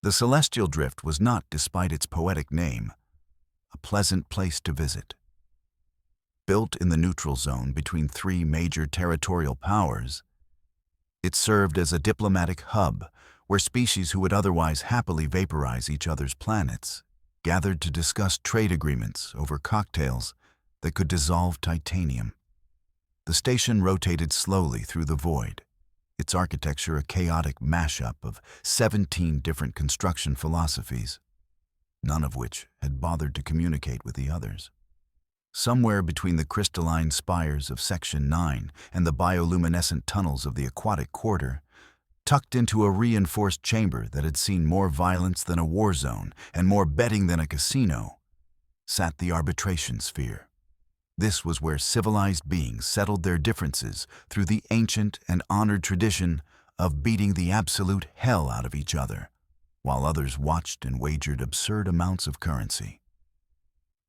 The celestial drift was not, despite its poetic name, a pleasant place to visit. Built in the neutral zone between three major territorial powers, it served as a diplomatic hub where species who would otherwise happily vaporize each other's planets gathered to discuss trade agreements over cocktails that could dissolve titanium. The station rotated slowly through the void, its architecture a chaotic mashup of 17 different construction philosophies, none of which had bothered to communicate with the others. Somewhere between the crystalline spires of Section 9 and the bioluminescent tunnels of the aquatic quarter, tucked into a reinforced chamber that had seen more violence than a war zone and more betting than a casino, sat the arbitration sphere. This was where civilized beings settled their differences through the ancient and honored tradition of beating the absolute hell out of each other, while others watched and wagered absurd amounts of currency.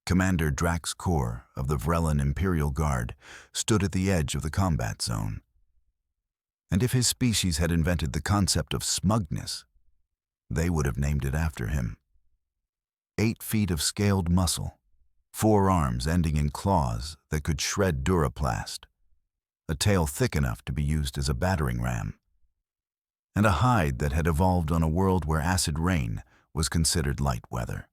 Commander Draxar of the Vrellan Imperial Guard stood at the edge of the combat zone. And if his species had invented the concept of smugness, they would have named it after him. 8 feet of scaled muscle, 4 arms ending in claws that could shred duraplast, a tail thick enough to be used as a battering ram, and a hide that had evolved on a world where acid rain was considered light weather.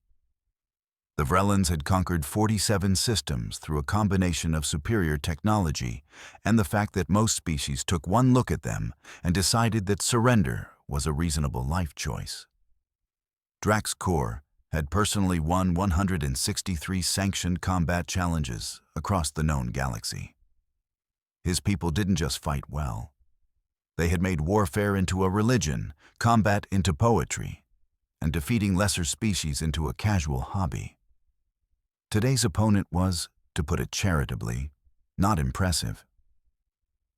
The Vrellans had conquered 47 systems through a combination of superior technology and the fact that most species took one look at them and decided that surrender was a reasonable life choice. Draxar had personally won 163 sanctioned combat challenges across the known galaxy. His people didn't just fight well. They had made warfare into a religion, combat into poetry, and defeating lesser species into a casual hobby. Today's opponent was, to put it charitably, not impressive.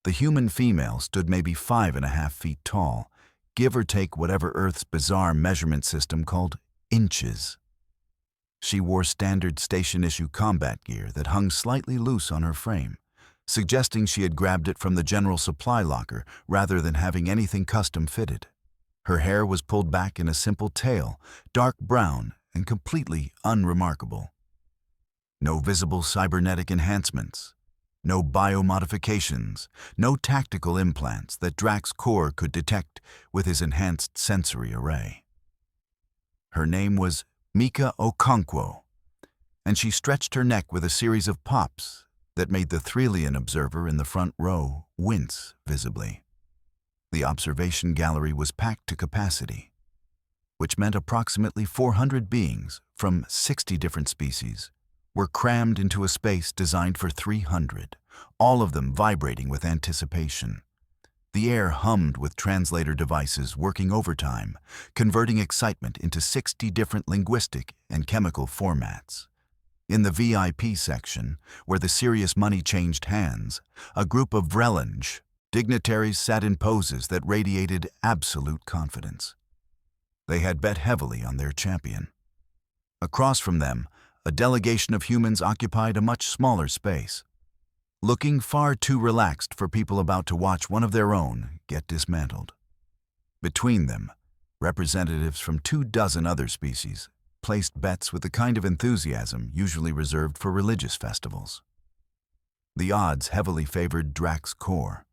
The human female stood maybe 5.5 feet tall, give or take whatever Earth's bizarre measurement system called inches. She wore standard station-issue combat gear that hung slightly loose on her frame, suggesting she had grabbed it from the general supply locker rather than having anything custom-fitted. Her hair was pulled back in a simple tail, dark brown and completely unremarkable. No visible cybernetic enhancements, no biomodifications, no tactical implants that Draxar could detect with his enhanced sensory array. Her name was Mika Okonkwo, and she stretched her neck with a series of pops that made the Threlian observer in the front row wince visibly. The observation gallery was packed to capacity, which meant approximately 400 beings from 60 different species were crammed into a space designed for 300, all of them vibrating with anticipation. The air hummed with translator devices working overtime, converting excitement into 60 different linguistic and chemical formats. In the VIP section, where the serious money changed hands, a group of Vrellange dignitaries sat in poses that radiated absolute confidence. They had bet heavily on their champion. Across from them, a delegation of humans occupied a much smaller space, looking far too relaxed for people about to watch one of their own get dismantled. Between them, representatives from 24 other species placed bets with the kind of enthusiasm usually reserved for religious festivals. The odds heavily favored Draxar,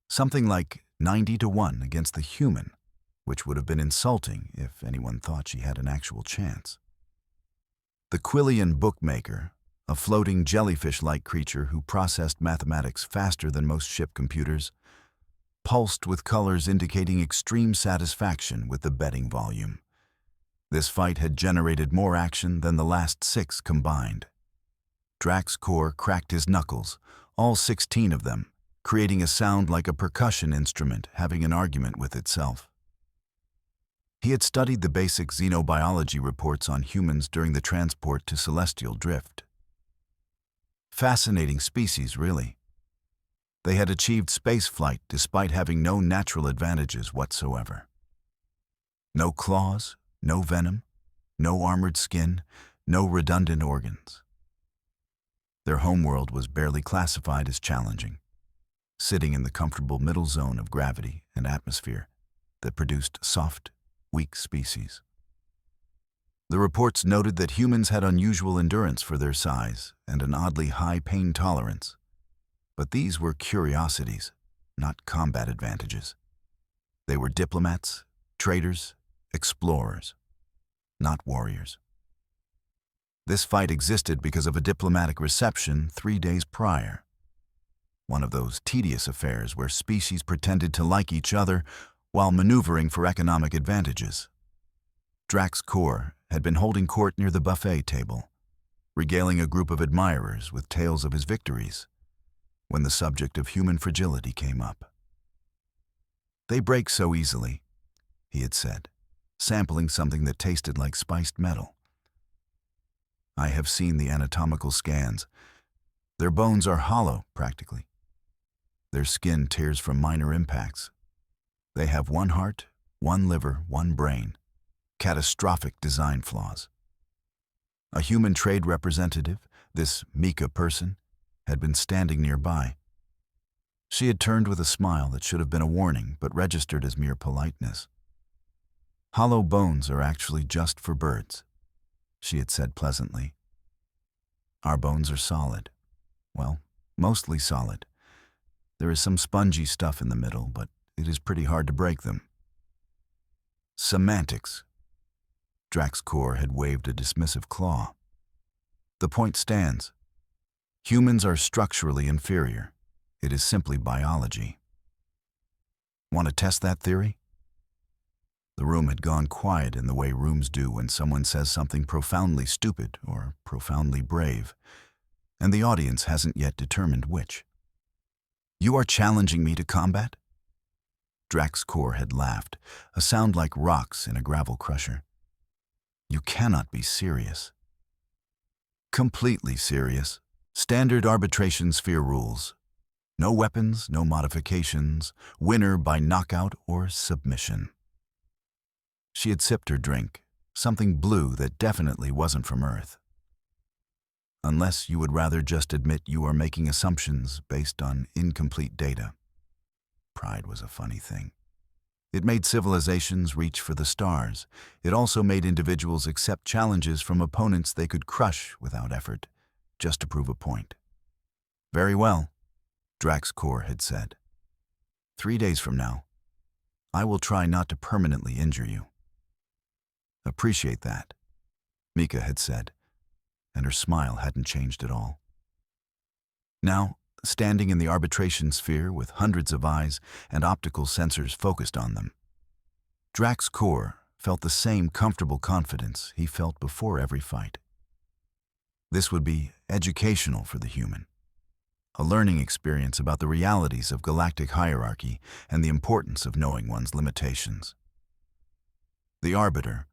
something like 90-1 against the human, which would have been insulting if anyone thought she had an actual chance. The Quillian bookmaker, a floating jellyfish-like creature who processed mathematics faster than most ship computers, pulsed with colors indicating extreme satisfaction with the betting volume. This fight had generated more action than the last 6 combined. Draxar cracked his knuckles, all 16 of them, creating a sound like a percussion instrument having an argument with itself. He had studied the basic xenobiology reports on humans during the transport to Celestial Drift. Fascinating species, really. They had achieved spaceflight despite having no natural advantages whatsoever. No claws, no venom, no armored skin, no redundant organs. Their homeworld was barely classified as challenging, sitting in the comfortable middle zone of gravity and atmosphere that produced soft, weak species. The reports noted that humans had unusual endurance for their size and an oddly high pain tolerance. But these were curiosities, not combat advantages. They were diplomats, traders, explorers, not warriors. This fight existed because of a diplomatic reception 3 days prior. One of those tedious affairs where species pretended to like each other while maneuvering for economic advantages. Draxar had been holding court near the buffet table, regaling a group of admirers with tales of his victories, when the subject of human fragility came up. "They break so easily," he had said, sampling something that tasted like spiced metal. "I have seen the anatomical scans. Their bones are hollow, practically. Their skin tears from minor impacts. They have one heart, one liver, one brain. Catastrophic design flaws." A human trade representative, this Mika person, had been standing nearby. She had turned with a smile that should have been a warning, but registered as mere politeness. "Hollow bones are actually just for birds," she had said pleasantly. "Our bones are solid. Well, mostly solid. There is some spongy stuff in the middle, but it is pretty hard to break them." "Semantics." Draxar had waved a dismissive claw. "The point stands. Humans are structurally inferior. It is simply biology." "Want to test that theory?" The room had gone quiet in the way rooms do when someone says something profoundly stupid or profoundly brave, and the audience hasn't yet determined which. "You are challenging me to combat?" Draxar had laughed, a sound like rocks in a gravel crusher. "You cannot be serious." "Completely serious. Standard arbitration sphere rules. No weapons, no modifications, winner by knockout or submission." She had sipped her drink, something blue that definitely wasn't from Earth. "Unless you would rather just admit you are making assumptions based on incomplete data." Pride was a funny thing. It made civilizations reach for the stars. It also made individuals accept challenges from opponents they could crush without effort, just to prove a point. "Very well," Draxar had said. "3 days from now, I will try not to permanently injure you." "Appreciate that," Mika had said, and her smile hadn't changed at all. Now, standing in the arbitration sphere with hundreds of eyes and optical sensors focused on them, Draxar felt the same comfortable confidence he felt before every fight. This would be educational for the human, a learning experience about the realities of galactic hierarchy and the importance of knowing one's limitations. The Arbiter,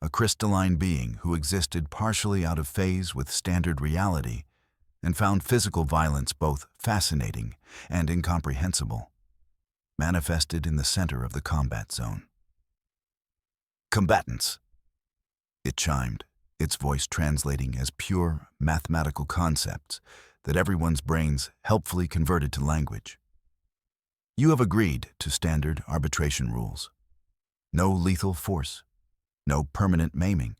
a crystalline being who existed partially out of phase with standard reality and found physical violence both fascinating and incomprehensible, manifested in the center of the combat zone. "Combatants," it chimed, its voice translating as pure mathematical concepts that everyone's brains helpfully converted to language. "You have agreed to standard arbitration rules. No lethal force, no permanent maiming.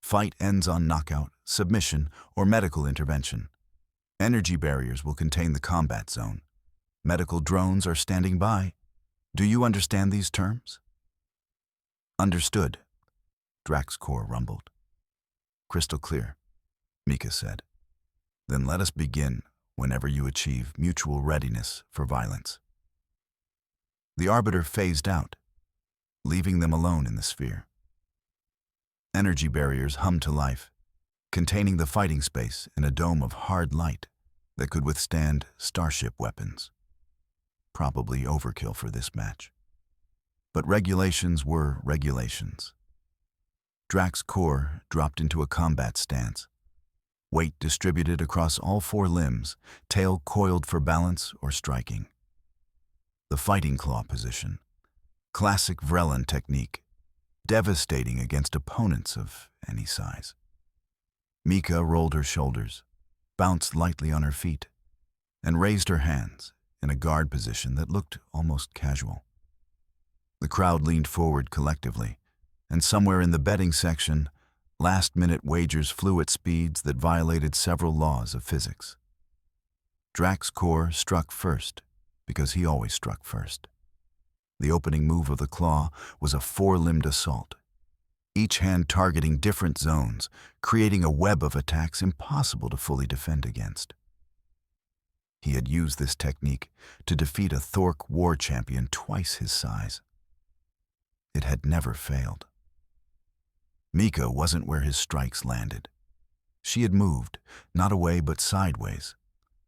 Fight ends on knockout, submission, or medical intervention. Energy barriers will contain the combat zone. Medical drones are standing by. Do you understand these terms?" "Understood," Draxar rumbled. "Crystal clear," Mika said. "Then let us begin whenever you achieve mutual readiness for violence." The Arbiter phased out, leaving them alone in the sphere. Energy barriers hummed to life, containing the fighting space in a dome of hard light that could withstand starship weapons. Probably overkill for this match. But regulations were regulations. Draxar dropped into a combat stance, weight distributed across all 4 limbs, tail coiled for balance or striking. The fighting claw position, classic Vrelin technique, devastating against opponents of any size. Mika rolled her shoulders, bounced lightly on her feet, and raised her hands in a guard position that looked almost casual. The crowd leaned forward collectively, And somewhere in the betting section, last-minute wagers flew at speeds that violated several laws of physics. Draxar struck first, because he always struck first. The opening move of the claw was a four-limbed assault, each hand targeting different zones, creating a web of attacks impossible to fully defend against. He had used this technique to defeat a Thork war champion twice his size. It had never failed. Mika wasn't where his strikes landed. She had moved, not away but sideways,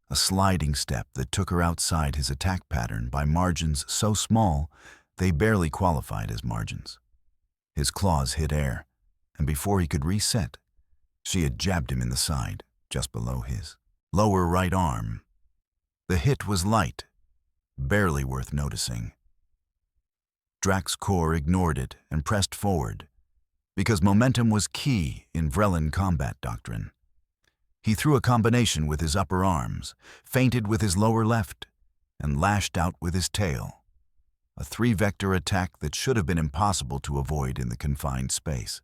a sliding step that took her outside his attack pattern by margins so small they barely qualified as margins. His claws hit air, and before he could reset, she had jabbed him in the side, just below his lower right arm. The hit was light, barely worth noticing. Draxar ignored it and pressed forward, because momentum was key in Vrelin combat doctrine. He threw a combination with his upper arms, feinted with his lower left, and lashed out with his tail. A three-vector attack that should have been impossible to avoid in the confined space.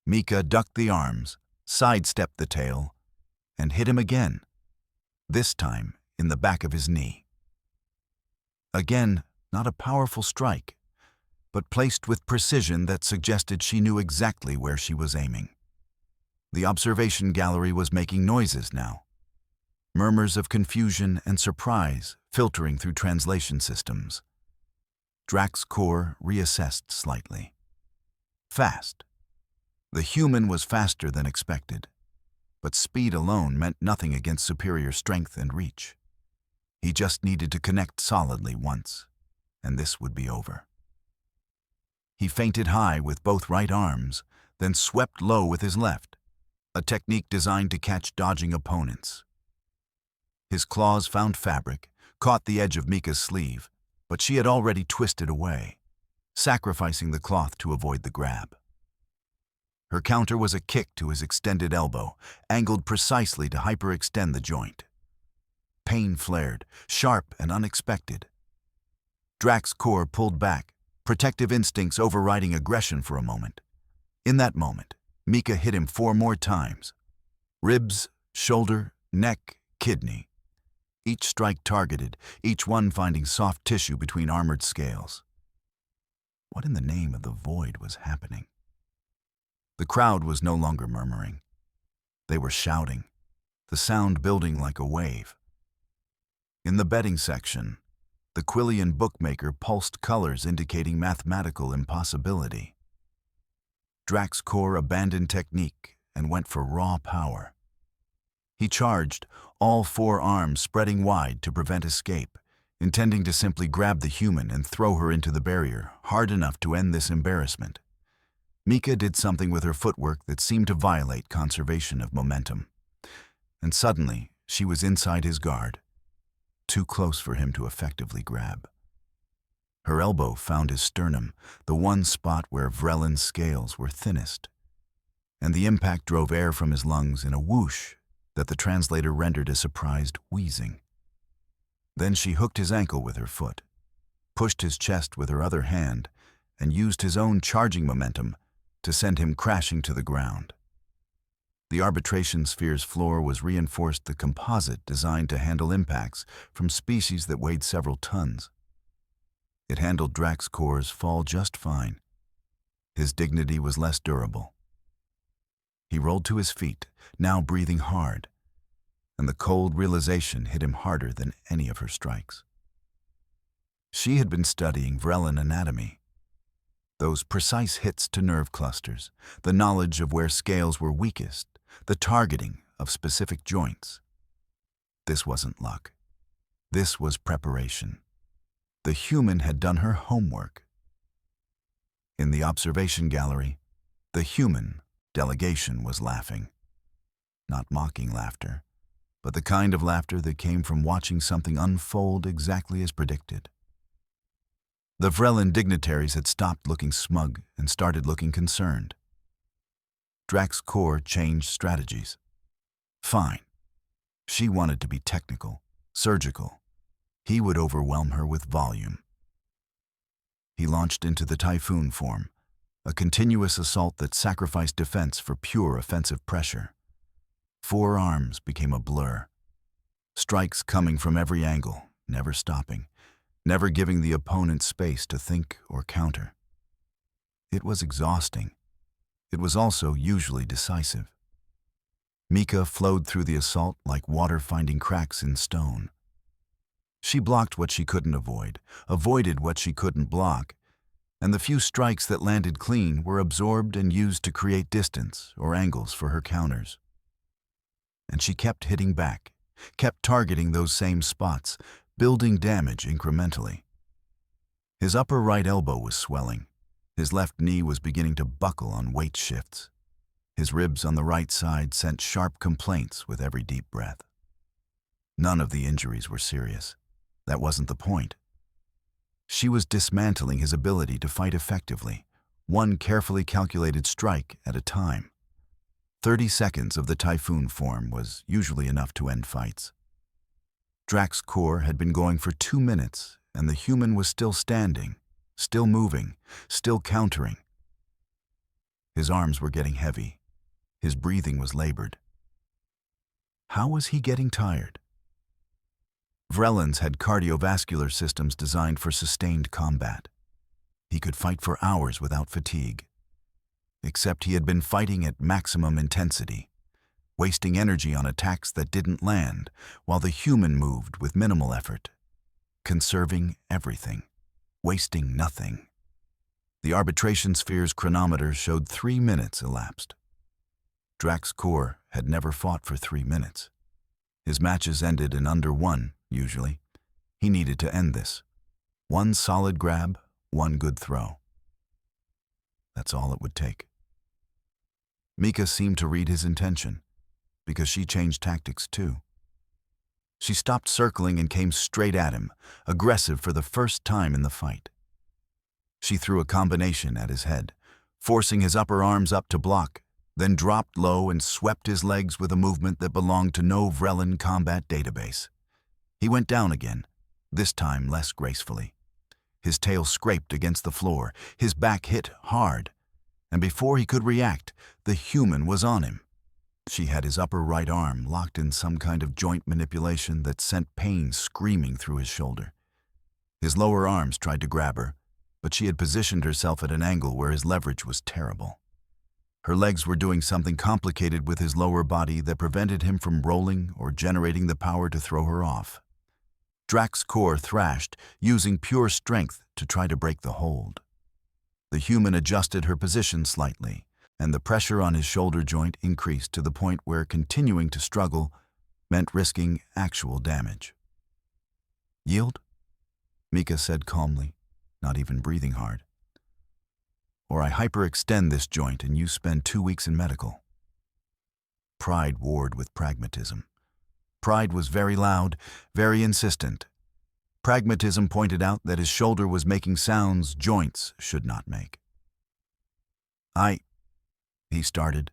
Mika ducked the arms, sidestepped the tail, and hit him again, this time in the back of his knee. Again, not a powerful strike, but placed with precision that suggested she knew exactly where she was aiming. The observation gallery was making noises now, murmurs of confusion and surprise filtering through translation systems. Draxar reassessed slightly. Fast. The human was faster than expected, but speed alone meant nothing against superior strength and reach. He just needed to connect solidly once, and this would be over. He feinted high with both right arms, then swept low with his left, a technique designed to catch dodging opponents. His claws found fabric, caught the edge of Mika's sleeve, but she had already twisted away, sacrificing the cloth to avoid the grab. Her counter was a kick to his extended elbow, angled precisely to hyperextend the joint. Pain flared, sharp and unexpected. Draxar pulled back, protective instincts overriding aggression for a moment. In that moment, Mika hit him 4 more times. Ribs, shoulder, neck, kidney. Each strike targeted, each one finding soft tissue between armored scales. What in the name of the void was happening? The crowd was no longer murmuring. They were shouting, the sound building like a wave. In the betting section, the Quillian bookmaker pulsed colors indicating mathematical impossibility. Draxar abandoned technique and went for raw power. He charged, all 4 arms spreading wide to prevent escape, intending to simply grab the human and throw her into the barrier, hard enough to end this embarrassment. Mika did something with her footwork that seemed to violate conservation of momentum. And suddenly, she was inside his guard, too close for him to effectively grab. Her elbow found his sternum, the one spot where Vrelin's scales were thinnest, and the impact drove air from his lungs in a whoosh that the translator rendered a surprised wheezing. Then she hooked his ankle with her foot, pushed his chest with her other hand, and used his own charging momentum to send him crashing to the ground. The arbitration sphere's floor was reinforced the composite designed to handle impacts from species that weighed several tons. It handled Draxar's fall just fine. His dignity was less durable. He rolled to his feet, now breathing hard, and the cold realization hit him harder than any of her strikes. She had been studying Vrelin anatomy. Those precise hits to nerve clusters, the knowledge of where scales were weakest, the targeting of specific joints. This wasn't luck. This was preparation. The human had done her homework. In the observation gallery, the human delegation was laughing. Not mocking laughter, but the kind of laughter that came from watching something unfold exactly as predicted. The Vrelin dignitaries had stopped looking smug and started looking concerned. Draxar changed strategies. Fine. She wanted to be technical, surgical. He would overwhelm her with volume. He launched into the typhoon form, a continuous assault that sacrificed defense for pure offensive pressure. 4 arms became a blur, strikes coming from every angle, never stopping, never giving the opponent space to think or counter. It was exhausting. It was also usually decisive. Mika flowed through the assault like water finding cracks in stone. She blocked what she couldn't avoid, avoided what she couldn't block, and the few strikes that landed clean were absorbed and used to create distance or angles for her counters. And she kept hitting back, kept targeting those same spots, building damage incrementally. His upper right elbow was swelling. His left knee was beginning to buckle on weight shifts. His ribs on the right side sent sharp complaints with every deep breath. None of the injuries were serious. That wasn't the point. She was dismantling his ability to fight effectively, one carefully calculated strike at a time. 30 seconds of the typhoon form was usually enough to end fights. Draxar had been going for 2 minutes, and the human was still standing, still moving, still countering. His arms were getting heavy. His breathing was labored. How was he getting tired? Vrelins had cardiovascular systems designed for sustained combat. He could fight for hours without fatigue. Except he had been fighting at maximum intensity, wasting energy on attacks that didn't land, while the human moved with minimal effort, conserving everything, wasting nothing. The arbitration sphere's chronometer showed 3 minutes elapsed. Draxar had never fought for 3 minutes. His matches ended in under 1, usually. He needed to end this. 1 solid grab, 1 good throw. That's all it would take. Mika seemed to read his intention, because she changed tactics too. She stopped circling and came straight at him, aggressive for the first time in the fight. She threw a combination at his head, forcing his upper arms up to block, then dropped low and swept his legs with a movement that belonged to no Vrelin combat database. He went down again, this time less gracefully. His tail scraped against the floor, his back hit hard, and before he could react, the human was on him. She had his upper right arm locked in some kind of joint manipulation that sent pain screaming through his shoulder. His lower arms tried to grab her, but she had positioned herself at an angle where his leverage was terrible. Her legs were doing something complicated with his lower body that prevented him from rolling or generating the power to throw her off. Draxar thrashed, using pure strength to try to break the hold. The human adjusted her position slightly, and the pressure on his shoulder joint increased to the point where continuing to struggle meant risking actual damage. "Yield?" Mika said calmly, not even breathing hard. "Or I hyperextend this joint and you spend 2 weeks in medical." Pride warred with pragmatism. Pride was very loud, very insistent. Pragmatism pointed out that his shoulder was making sounds joints should not make. He started,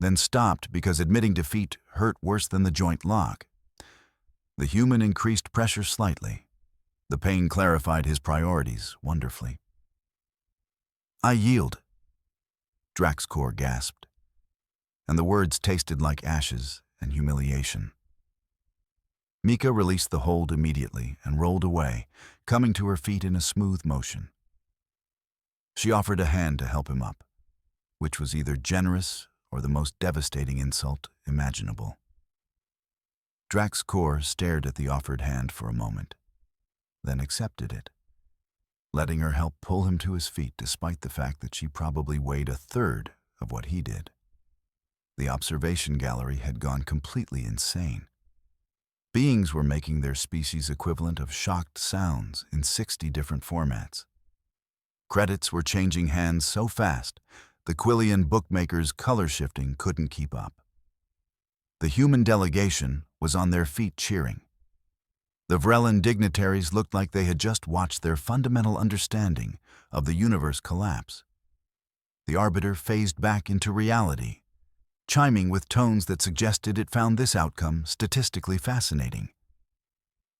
then stopped because admitting defeat hurt worse than the joint lock. The human increased pressure slightly. The pain clarified his priorities wonderfully. "I yield," Draxar gasped, and the words tasted like ashes and humiliation. Mika released the hold immediately and rolled away, coming to her feet in a smooth motion. She offered a hand to help him up, which was either generous or the most devastating insult imaginable. Draxar stared at the offered hand for a moment, then accepted it, letting her help pull him to his feet despite the fact that she probably weighed a third of what he did. The observation gallery had gone completely insane. Beings were making their species equivalent of shocked sounds in 60 different formats. Credits were changing hands so fast, the Quillian bookmakers' color shifting couldn't keep up. The human delegation was on their feet cheering. The Vrelin dignitaries looked like they had just watched their fundamental understanding of the universe collapse. The arbiter phased back into reality, chiming with tones that suggested it found this outcome statistically fascinating.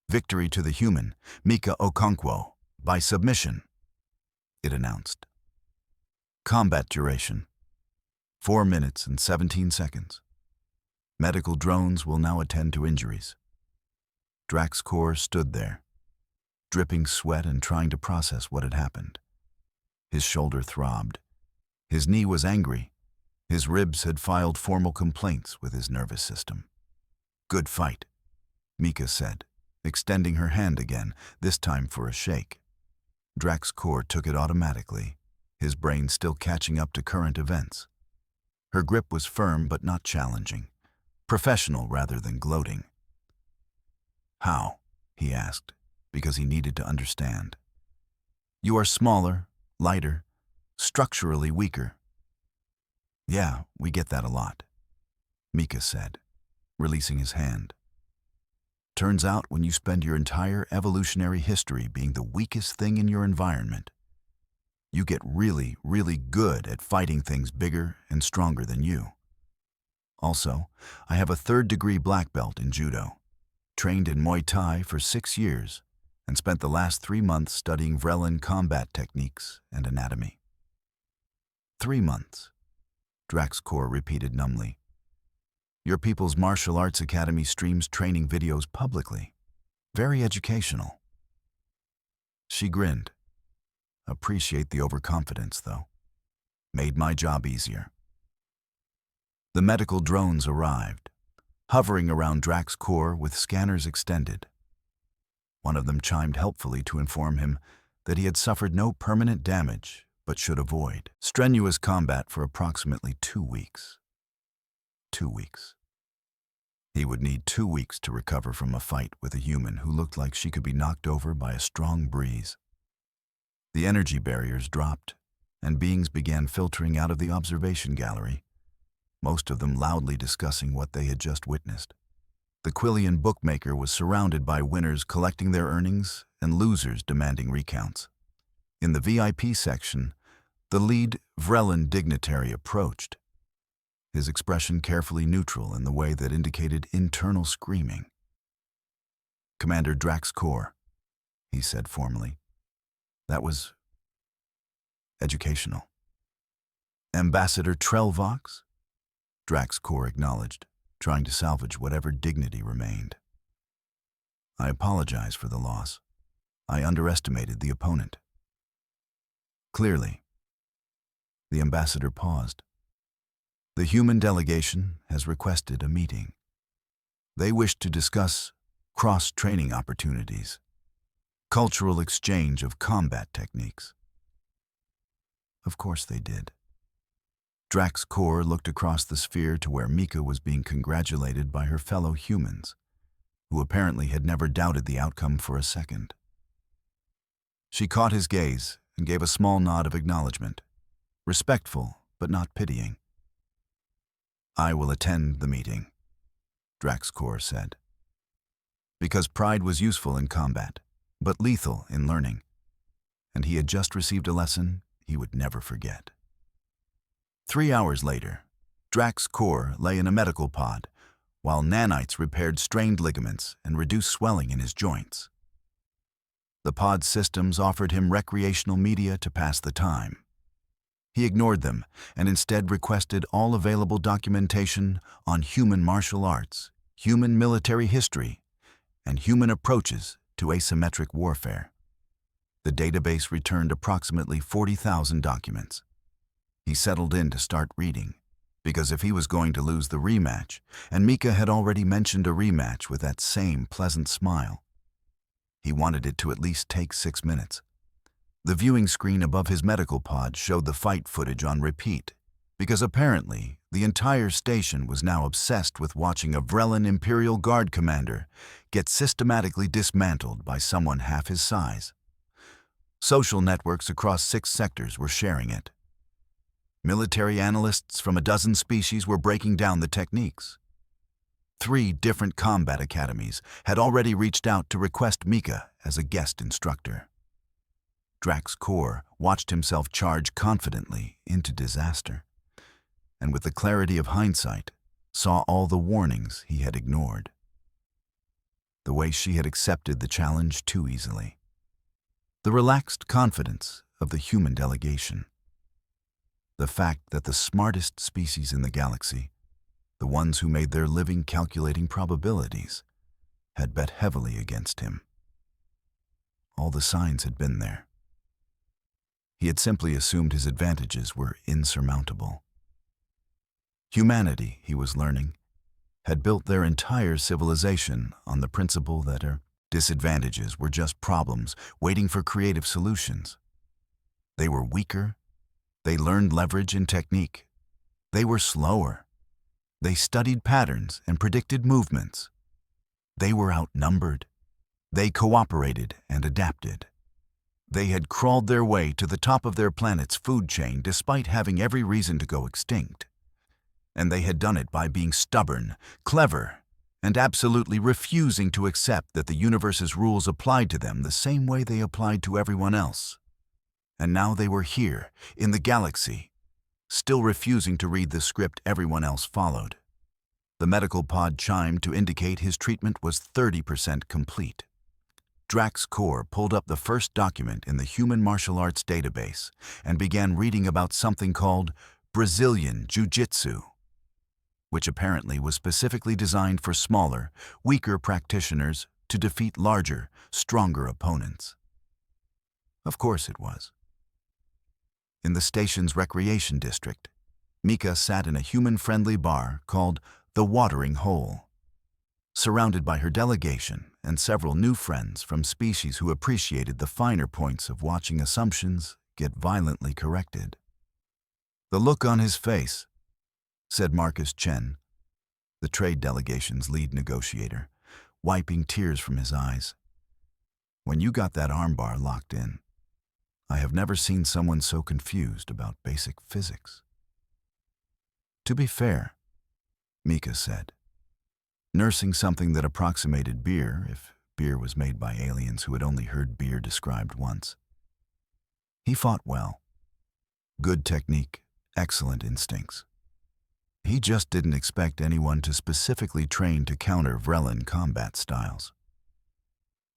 "Victory to the human, Mika Okonkwo, by submission," it announced. Combat duration: 4 minutes and 17 seconds. Medical drones will now attend to injuries. Draxar stood there, dripping sweat and trying to process what had happened. His shoulder throbbed. His knee was angry. His ribs had filed formal complaints with his nervous system. "Good fight," Mika said, extending her hand again, this time for a shake. Draxar took it automatically, his brain still catching up to current events. Her grip was firm but not challenging, professional rather than gloating. "How?" he asked, because he needed to understand. "You are smaller, lighter, structurally weaker." "Yeah, we get that a lot," Mika said, releasing his hand. "Turns out when you spend your entire evolutionary history being the weakest thing in your environment, you get really, really good at fighting things bigger and stronger than you. Also, I have a 3rd-degree black belt in judo, trained in Muay Thai for 6 years, and spent the last 3 months studying Vrelin combat techniques and anatomy." 3 months, Draxar repeated numbly. "Your people's martial arts academy streams training videos publicly. Very educational." She grinned. "Appreciate the overconfidence, though. Made my job easier." The medical drones arrived, hovering around Draxar with scanners extended. One of them chimed helpfully to inform him that he had suffered no permanent damage but should avoid strenuous combat for approximately 2 weeks. 2 weeks. He would need 2 weeks to recover from a fight with a human who looked like she could be knocked over by a strong breeze. The energy barriers dropped, and beings began filtering out of the observation gallery, most of them loudly discussing what they had just witnessed. The Quillian bookmaker was surrounded by winners collecting their earnings and losers demanding recounts. In the VIP section, the lead Vrelin dignitary approached, his expression carefully neutral in the way that indicated internal screaming. "Commander Draxar," he said formally. "That was educational." "Ambassador Trelvox?" Draxar acknowledged, trying to salvage whatever dignity remained. "I apologize for the loss. I underestimated the opponent." "Clearly." The ambassador paused. "The human delegation has requested a meeting. They wish to discuss cross-training opportunities, cultural exchange of combat techniques." Of course they did. Draxar looked across the sphere to where Mika was being congratulated by her fellow humans, who apparently had never doubted the outcome for a second. She caught his gaze and gave a small nod of acknowledgement, respectful but not pitying. "I will attend the meeting," Draxar said. Because pride was useful in combat, but lethal in learning, and he had just received a lesson he would never forget. 3 hours later, Draxar lay in a medical pod, while nanites repaired strained ligaments and reduced swelling in his joints. The pod's systems offered him recreational media to pass the time. He ignored them and instead requested all available documentation on human martial arts, human military history, and human approaches to asymmetric warfare. The database returned approximately 40,000 documents. He settled in to start reading, because if he was going to lose the rematch, and Mika had already mentioned a rematch with that same pleasant smile, he wanted it to at least take 6 minutes. The viewing screen above his medical pod showed the fight footage on repeat, because apparently the entire station was now obsessed with watching a Vrelin Imperial Guard commander get systematically dismantled by someone half his size. Social networks across 6 sectors were sharing it. Military analysts from a dozen species were breaking down the techniques. 3 different combat academies had already reached out to request Mika as a guest instructor. Draxar watched himself charge confidently into disaster, and with the clarity of hindsight, saw all the warnings he had ignored. The way she had accepted the challenge too easily. The relaxed confidence of the human delegation. The fact that the smartest species in the galaxy, the ones who made their living calculating probabilities, had bet heavily against him. All the signs had been there. He had simply assumed his advantages were insurmountable. Humanity, he was learning, had built their entire civilization on the principle that her disadvantages were just problems waiting for creative solutions. They were weaker. They learned leverage and technique. They were slower. They studied patterns and predicted movements. They were outnumbered. They cooperated and adapted. They had crawled their way to the top of their planet's food chain despite having every reason to go extinct. And they had done it by being stubborn, clever, and absolutely refusing to accept that the universe's rules applied to them the same way they applied to everyone else. And now they were here, in the galaxy, still refusing to read the script everyone else followed. The medical pod chimed to indicate his treatment was 30% complete. Draxar pulled up the first document in the Human Martial Arts database and began reading about something called Brazilian Jiu-Jitsu, which apparently was specifically designed for smaller, weaker practitioners to defeat larger, stronger opponents. Of course it was. In the station's recreation district, Mika sat in a human-friendly bar called The Watering Hole, surrounded by her delegation and several new friends from species who appreciated the finer points of watching assumptions get violently corrected. "The look on his face," said Marcus Chen, the trade delegation's lead negotiator, wiping tears from his eyes. "When you got that armbar locked in, I have never seen someone so confused about basic physics." "To be fair," Mika said, nursing something that approximated beer if beer was made by aliens who had only heard beer described once. "He fought well. Good technique, excellent instincts. He just didn't expect anyone to specifically train to counter Vrellan combat styles.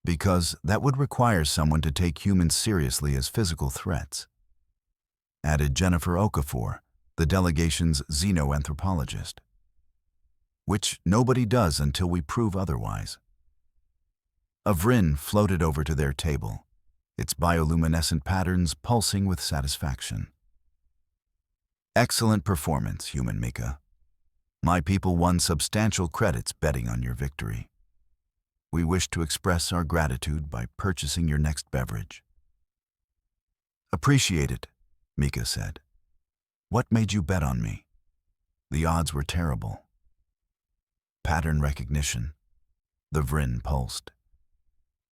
Because that would require someone to take humans seriously as physical threats," added Jennifer Okafor, the delegation's xenoanthropologist. "Which nobody does until we prove otherwise." A Vryn floated over to their table, its bioluminescent patterns pulsing with satisfaction. "Excellent performance, human Mika. My people won substantial credits betting on your victory. We wish to express our gratitude by purchasing your next beverage." "Appreciate it," Mika said. "What made you bet on me?" "The odds were terrible." "Pattern recognition," the Vryn pulsed.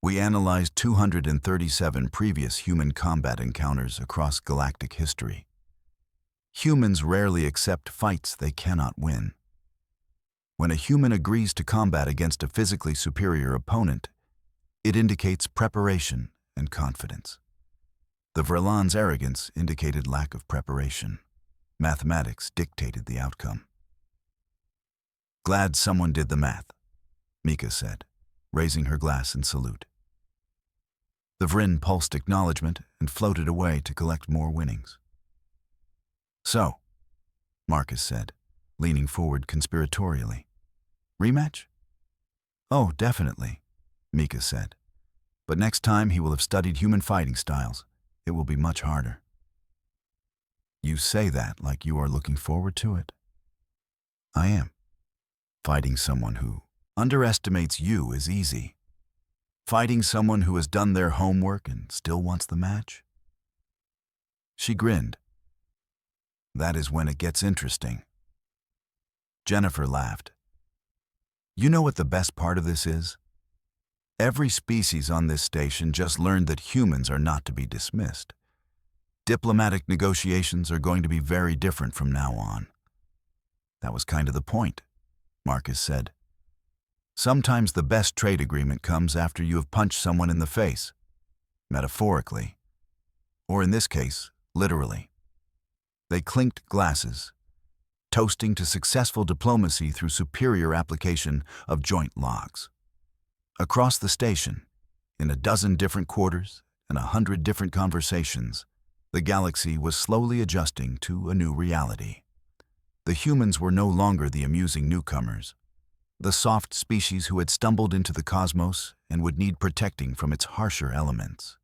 "We analyzed 237 previous human combat encounters across galactic history. Humans rarely accept fights they cannot win. When a human agrees to combat against a physically superior opponent, it indicates preparation and confidence. The Vrellan's arrogance indicated lack of preparation. Mathematics dictated the outcome." "Glad someone did the math," Mika said, raising her glass in salute. The Vryn pulsed acknowledgement and floated away to collect more winnings. "So," Marcus said, leaning forward conspiratorially, "rematch?" "Oh, definitely," Mika said. "But next time he will have studied human fighting styles. It will be much harder." "You say that like you are looking forward to it." "I am. Fighting someone who underestimates you is easy. Fighting someone who has done their homework and still wants the match?" She grinned. "That is when it gets interesting." Jennifer laughed. "You know what the best part of this is? Every species on this station just learned that humans are not to be dismissed. Diplomatic negotiations are going to be very different from now on." "That was kind of the point," Marcus said. "Sometimes the best trade agreement comes after you have punched someone in the face, metaphorically, or in this case, literally." They clinked glasses, toasting to successful diplomacy through superior application of joint logs. Across the station, in a dozen different quarters and 100 different conversations, The galaxy was slowly adjusting to a new reality. The humans were no longer the amusing newcomers, the soft species who had stumbled into the cosmos and would need protecting from its harsher elements.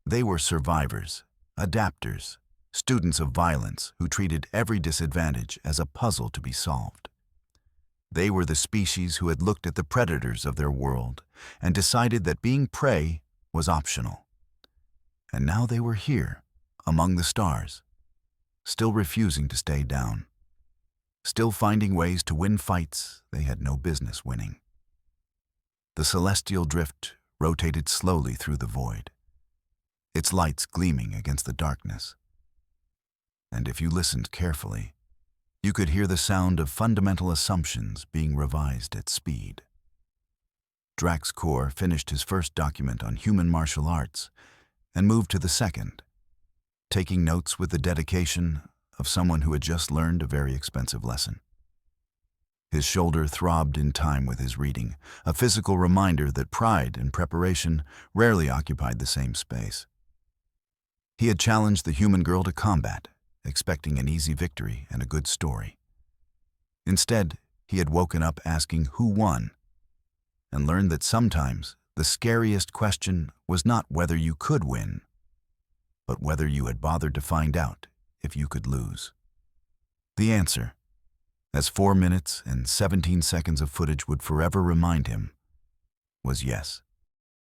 They were survivors, adapters, students of violence who treated every disadvantage as a puzzle to be solved. They were the species who had looked at the predators of their world and decided that being prey was optional. And now they were here, among the stars, still refusing to stay down, still finding ways to win fights they had no business winning. The celestial drift rotated slowly through the void, its lights gleaming against the darkness. And if you listened carefully, you could hear the sound of fundamental assumptions being revised at speed. Draxar finished his first document on human martial arts and moved to the second, taking notes with the dedication of someone who had just learned a very expensive lesson. His shoulder throbbed in time with his reading, a physical reminder that pride and preparation rarely occupied the same space. He had challenged the human girl to combat, expecting an easy victory and a good story. Instead, he had woken up asking who won, and learned that sometimes the scariest question was not whether you could win, but whether you had bothered to find out if you could lose. The answer, as 4 minutes and 17 seconds of footage would forever remind him, was yes.